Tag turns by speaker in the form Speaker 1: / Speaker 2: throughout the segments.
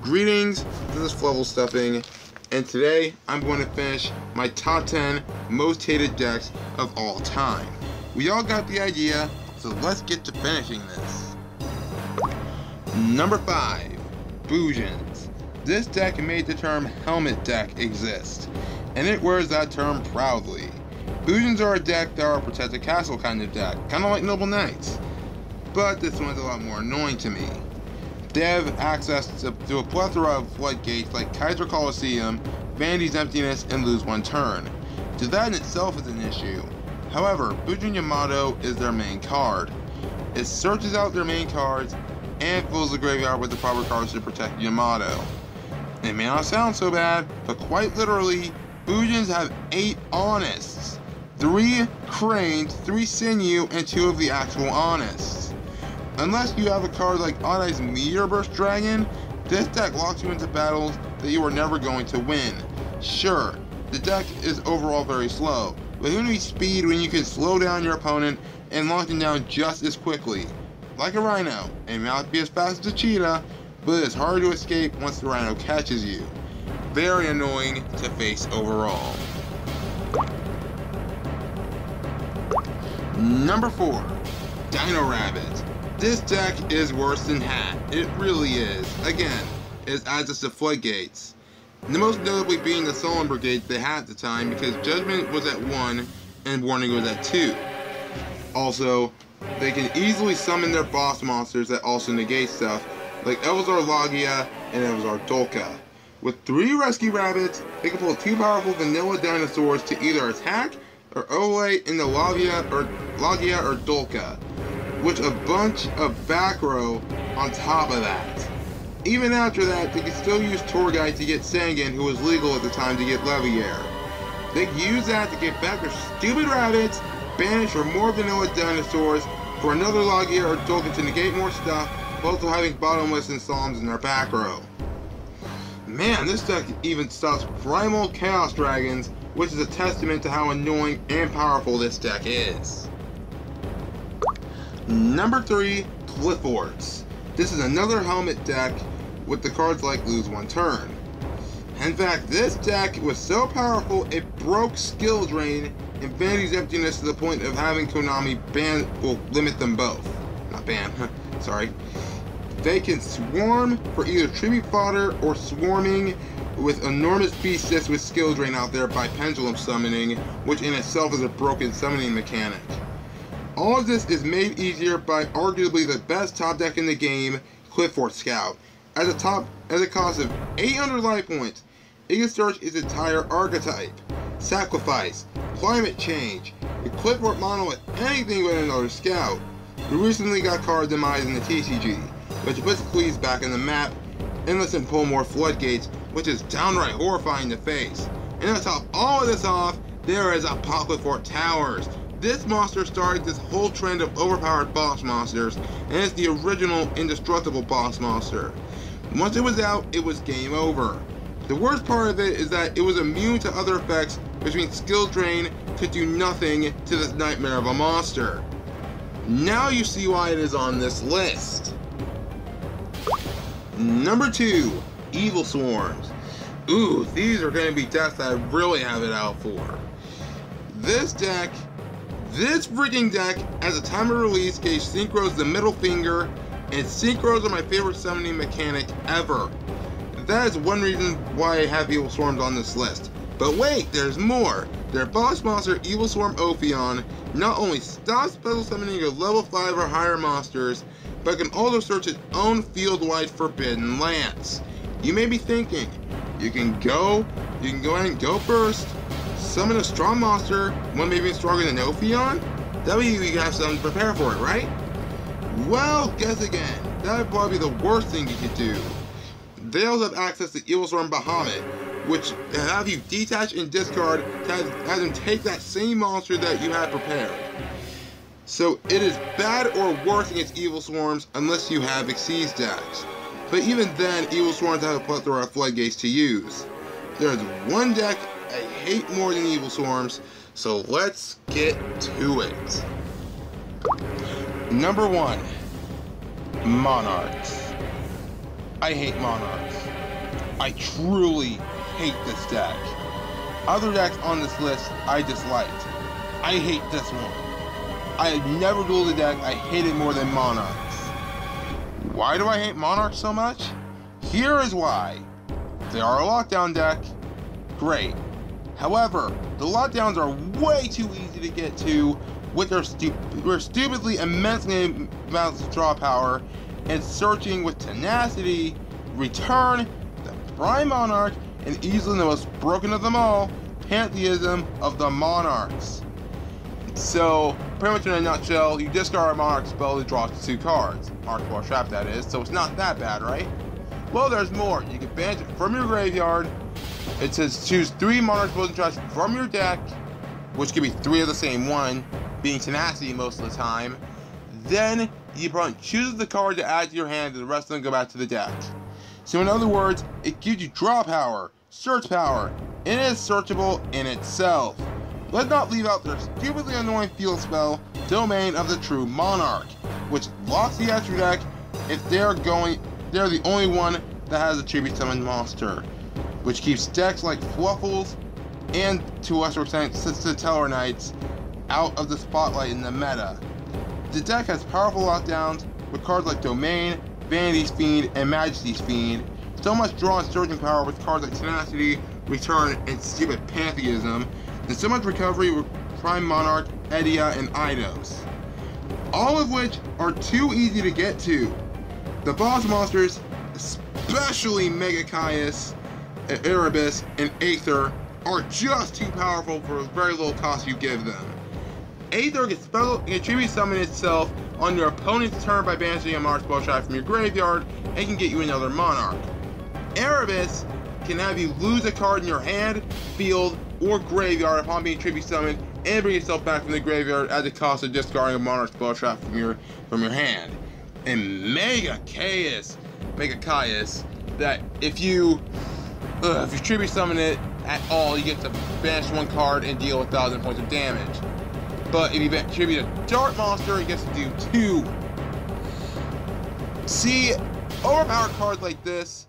Speaker 1: Greetings, this is Flevel Stuffing, and today I'm going to finish my top 10 most hated decks of all time. We all got the idea, so let's get to finishing this. Number 5, Ujins. This deck made the term helmet deck exist, and it wears that term proudly. Ujins are a deck that are a protected castle kind of deck, kind of like Noble Knights, but this one's a lot more annoying to me. They have access to a plethora of floodgates like Kaiser Coliseum, Vanity's Emptiness, and Lose One Turn. So that in itself is an issue. However, Ujin Yamato is their main card. It searches out their main cards and fills the graveyard with the proper cards to protect Yamato. It may not sound so bad, but quite literally, Ujins have 8 Honest, 3 Cranes, 3 Sinew, and 2 of the actual Honest. Unless you have a card like Odd Eye's Meteor Burst Dragon, this deck locks you into battles that you are never going to win. Sure, the deck is overall very slow, but who needs speed when you can slow down your opponent and lock them down just as quickly? Like a Rhino, it may not be as fast as a Cheetah, but it's hard to escape once the Rhino catches you. Very annoying to face overall. Number 4, Dino Rabbit. This deck is worse than Hat. It really is. Again, it adds us to floodgates. The most notably being the Sullen Brigade they had at the time, because Judgment was at 1 and Warning was at 2. Also, they can easily summon their boss monsters that also negate stuff, like Elvazar Logia and Elvazar Dolka. With 3 Rescue Rabbits, they can pull 2 powerful vanilla dinosaurs to either attack or overlay in the Logia or Dolka, with a bunch of back row on top of that. Even after that, they can still use Tour Guide to get Sangan, who was legal at the time, to get Leviair. They can use that to get back their stupid rabbits, banish for more vanilla dinosaurs, for another Logia or Dolka to negate more stuff, while also having bottomless and Psalms in their back row. Man, this deck even stops Primal Chaos Dragons, which is a testament to how annoying and powerful this deck is. Number 3, Cliffords. This is another helmet deck with the cards like Lose One Turn. In fact, this deck was so powerful it broke Skill Drain and Vanity's Emptiness to the point of having Konami limit them both. Not ban, sorry. They can swarm for either tribute fodder or swarming with enormous beasts with Skill Drain out there by pendulum summoning, which in itself is a broken summoning mechanic. All of this is made easier by arguably the best top deck in the game, Cliffords Scout. At a cost of 800 life points, it can search its entire archetype, Sacrifice, Climate Change, a Clifford mono with anything but another Scout. We recently got card demise in the TCG, which puts Cleese back in the map and lets him pull more floodgates, which is downright horrifying to face. And to top all of this off, there is Clifford Towers. This monster started this whole trend of overpowered boss monsters, and it's the original indestructible boss monster. Once it was out, it was game over. The worst part of it is that it was immune to other effects, which means Skill Drain could do nothing to this nightmare of a monster. Now you see why it is on this list. Number 2, Evil Swarms. Ooh, these are going to be decks that I really have it out for. This freaking deck, at the time of release, gave Synchros the middle finger, and Synchros are my favorite summoning mechanic ever. That is one reason why I have Evil Swarms on this list. But wait, there's more! Their boss monster, Evil Swarm Ophion, not only stops special summoning of level 5 or higher monsters, but can also search its own field-wide forbidden lands. You may be thinking, you can go ahead and go first, summon a strong monster, one maybe stronger than Ophion? That way you have something to prepare for it, right? Well, guess again. That would probably be the worst thing you could do. They also have access to Evil Swarm Bahamut, which have you detach and discard to have them take that same monster that you had prepared. So it is bad or worse against Evil Swarms unless you have Xyz decks. But even then, Evil Swarms have a plethora of floodgates to use. There's one deck I hate more than Evil Swarms, so let's get to it. Number 1, Monarchs. I hate Monarchs. I truly hate this deck. Other decks on this list I disliked. I hate this one. I have never dueled a deck I hated more than Monarchs. Why do I hate Monarchs so much? Here is why. They are a lockdown deck. Great. However, the lockdowns are way too easy to get to with their stupidly immensely amounts of draw power, and searching with tenacity, return, the Prime Monarch, and easily the most broken of them all, Pantheism of the Monarchs. So, pretty much in a nutshell, you discard a Monarch spell to draw 2 cards. Monarch Ball Trap, that is, so it's not that bad, right? Well, there's more. You can banish it from your graveyard. It says choose 3 Monarch spells and traps from your deck, which could be 3 of the same one, being Tenacity most of the time. Then, your opponent chooses the card to add to your hand and the rest of them go back to the deck. So in other words, it gives you draw power, search power, and it is searchable in itself. Let's not leave out their stupidly annoying field spell, Domain of the True Monarch, which locks the extra deck if they're the only one that has a tribute summon monster, which keeps decks like Fluffles and, to a lesser extent, Stellar Knights out of the spotlight in the meta. The deck has powerful lockdowns with cards like Domain, Vanity's Fiend, and Majesty's Fiend, so much draw and surging power with cards like Tenacity, Return, and stupid Pantheism, and so much recovery with Prime Monarch, Edia, and Eidos. All of which are too easy to get to. The boss monsters, especially Mega Caius, Erebus, and Aether, are just too powerful for the very little cost you give them. Aether can tribute summon itself on your opponent's turn by banishing a Monarch spell trap from your graveyard and can get you another Monarch. Erebus can have you lose a card in your hand, field, or graveyard upon being tribute summoned and bring yourself back from the graveyard at the cost of discarding a Monarch spell trap from your hand. And Mega Caius, that if you tribute summon it at all, you get to banish 1 card and deal 1,000 points of damage. But if you tribute a Dart monster, it gets to do 2. See, overpowered cards like this,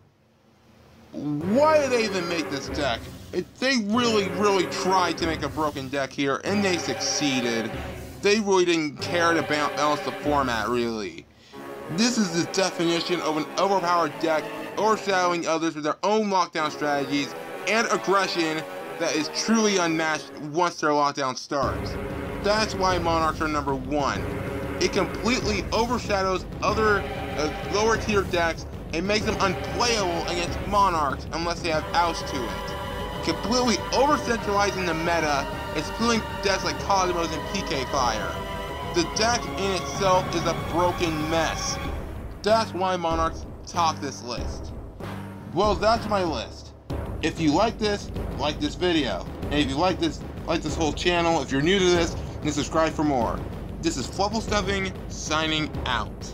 Speaker 1: why did they even make this deck? They really tried to make a broken deck here, and they succeeded. They really didn't care to balance the format, really. This is the definition of an overpowered deck, overshadowing others with their own lockdown strategies and aggression that is truly unmatched once their lockdown starts. That's why Monarchs are number 1. It completely overshadows other lower tier decks and makes them unplayable against Monarchs unless they have oust to it. Completely over-centralizing the meta and splitting decks like Cosmos and PK Fire. The deck in itself is a broken mess. That's why Monarchs top this list. Well, that's my list. If you like this video. And if you like this whole channel, if you're new to this, then subscribe for more. This is Fluffle Stuffing, signing out.